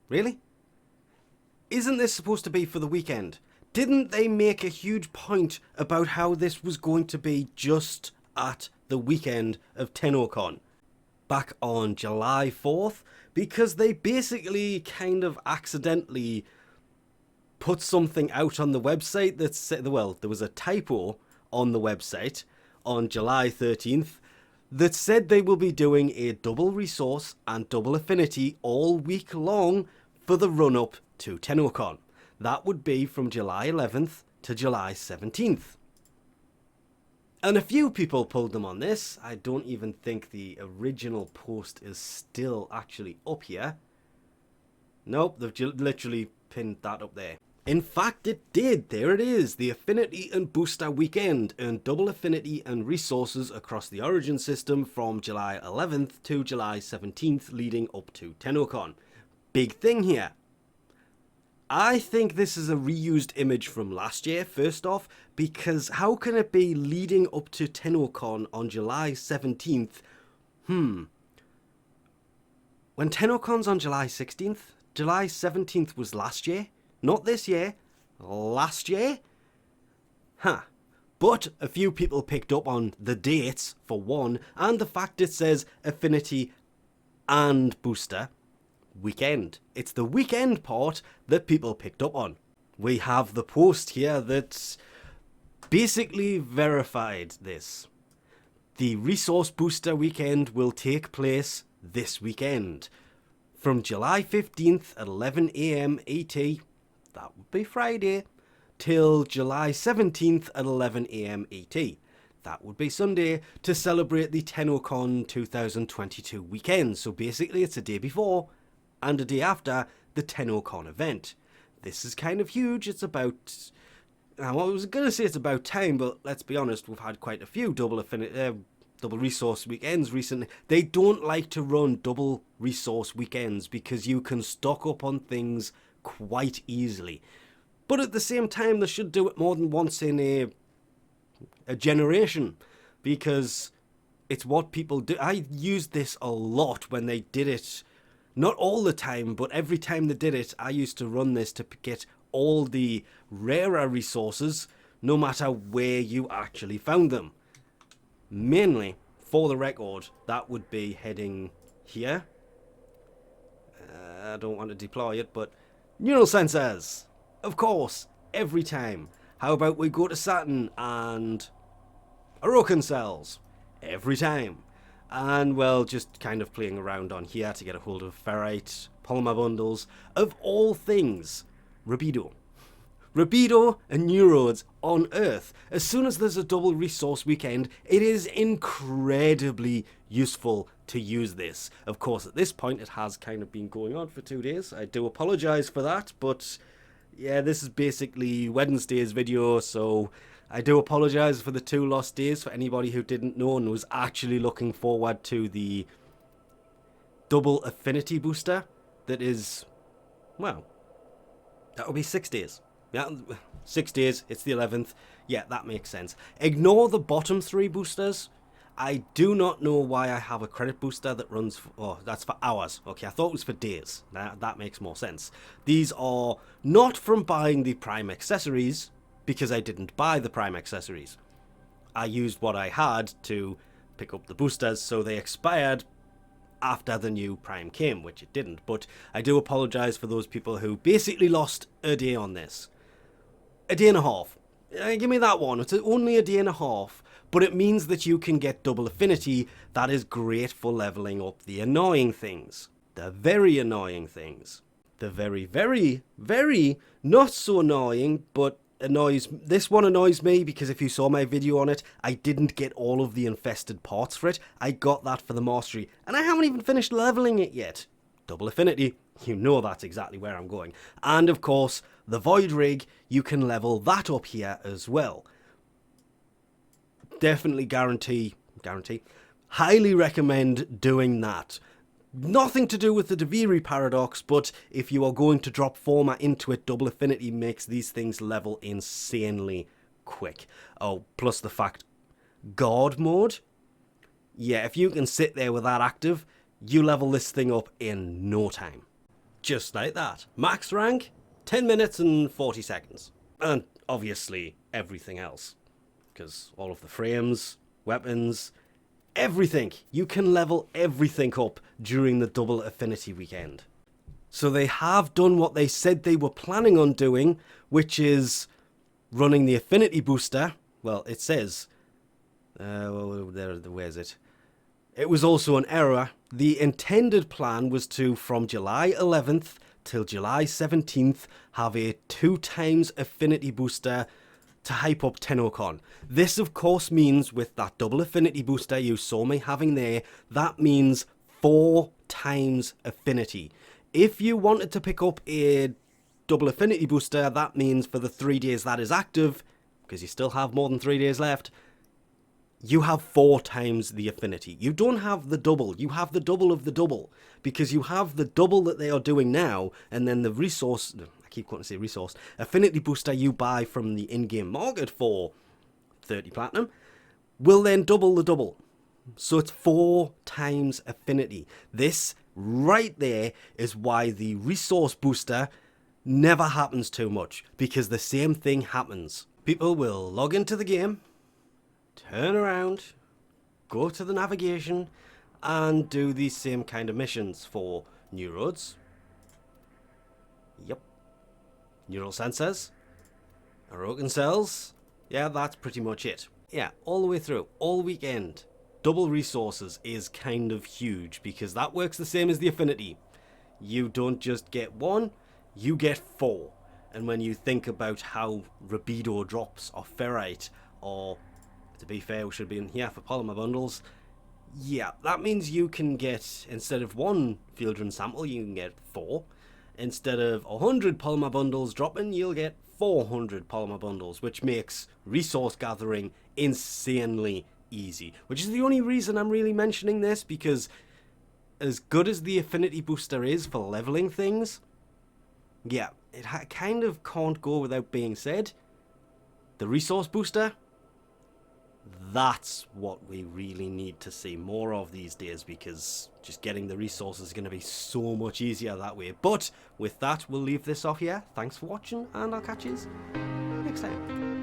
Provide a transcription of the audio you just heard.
Really? Isn't this supposed to be for the weekend? Didn't they make a huge point about how this was going to be just at the weekend of Tennocon back on July 4th? Because they basically kind of accidentally put something out on the website that said, well, there was a typo on the website on July 13th that said they will be doing a double resource and double affinity all week long for the run up to Tennocon. That would be from July 11th to July 17th. And a few people pulled them on this. I don't even think the original post is still actually up here. Nope, they've literally pinned that up there. In fact, it did. There it is. The Affinity and Booster Weekend earned double affinity and resources across the Origin system from July 11th to July 17th, leading up to Tennocon. Big thing here. I think this is a reused image from last year, first off, because how can it be leading up to Tennocon on July 17th? When Tennocon's on July 16th, July 17th was last year. Not this year, last year? But a few people picked up on the dates, for one, and the fact it says Affinity and Booster Weekend. It's the weekend part that people picked up on. We have the post here that basically verified this. The Resource Booster Weekend will take place this weekend. From July 15th at 11 AM ET, that would be Friday, till July 17th at 11 AM ET. That would be Sunday, to celebrate the Tennocon 2022 weekend. So basically it's a day before and a day after the Tennocon event. This is kind of huge. It's about... I was going to say it's about time, but let's be honest, we've had quite a few double resource weekends recently. They don't like to run double resource weekends because you can stock up on things quite easily. But at the same time, they should do it more than once in a generation, because it's what people do. I used this a lot when they did it. Not all the time, but every time they did it, I used to run this to get all the rarer resources, no matter where you actually found them. Mainly, for the record, that would be heading here. I don't want to deploy it, but neural sensors, of course, every time. How about we go to Saturn and Orokin cells, every time. And, well, just kind of playing around on here to get a hold of ferrite, polymer bundles, of all things, Rubido. Rubido and Neurodes on Earth. As soon as there's a double resource weekend, it is incredibly useful to use this. Of course, at this point, it has kind of been going on for 2 days. I do apologise for that, but yeah, this is basically Wednesday's video, so I do apologise for the 2 lost days for anybody who didn't know and was actually looking forward to the double affinity booster that is, well, that will be 6 days. Yeah, 6 days, it's the 11th. Yeah, that makes sense. Ignore the bottom 3 boosters. I do not know why I have a credit booster that runs for, oh, that's for hours. Okay, I thought it was for days. That makes more sense. These are not from buying the Prime accessories, because I didn't buy the Prime accessories. I used what I had to pick up the boosters, so they expired after the new Prime came, which it didn't. But I do apologise for those people who basically lost a day on this. A day and a half. Give me that one. It's only a day and a half, but it means that you can get double affinity. That is great for leveling up the annoying things. The very annoying things. The very, very, very not so annoying, but this one annoys me because if you saw my video on it, I didn't get all of the infested parts for it. I got that for the mastery, and I haven't even finished leveling it yet. Double affinity, you know that's exactly where I'm going. And of course, the void rig, you can level that up here as well. Definitely guarantee, highly recommend doing that. Nothing to do with the Deviri paradox, but if you are going to drop format into it, double affinity makes these things level insanely quick. Oh, plus the fact, guard mode? Yeah, if you can sit there with that active, you level this thing up in no time. Just like that. Max rank, 10 minutes and 40 seconds. And obviously everything else. Because all of the frames, weapons, everything. You can level everything up during the double affinity weekend. So they have done what they said they were planning on doing, which is running the affinity booster. Well, it says, where is it? It was also an error. The intended plan was to, from July 11th till July 17th, have a 2x affinity booster to hype up Tennocon. This, of course, means with that double affinity booster you saw me having there, that means 4x affinity. If you wanted to pick up a double affinity booster, that means for the 3 days that is active, because you still have more than 3 days left, you have 4 times the affinity. You don't have the double, you have the double of the double, because you have the double that they are doing now, and then the resource, I keep wanting to say resource, affinity booster you buy from the in-game market for 30 platinum, will then double the double. So it's 4 times affinity. This right there is why the resource booster never happens too much, because the same thing happens. People will log into the game, turn around, go to the navigation, and do these same kind of missions for new roads. Yep. Neural sensors. Aroken cells. Yeah, that's pretty much it. Yeah, all the way through, all weekend. Double resources is kind of huge, because that works the same as the affinity. You don't just get 1, you get 4. And when you think about how Rubido drops or Ferrite, or to be fair, we should be in here for polymer bundles, yeah, that means you can get, instead of 1 field run sample, you can get 4. Instead of 100 polymer bundles dropping, you'll get 400 polymer bundles, which makes resource gathering insanely easy. Which is the only reason I'm really mentioning this, because as good as the affinity booster is for leveling things, yeah, it kind of can't go without being said. The resource booster, that's what we really need to see more of these days, because just getting the resources is going to be so much easier that way. But with that, we'll leave this off here. Thanks for watching, and I'll catch you next time.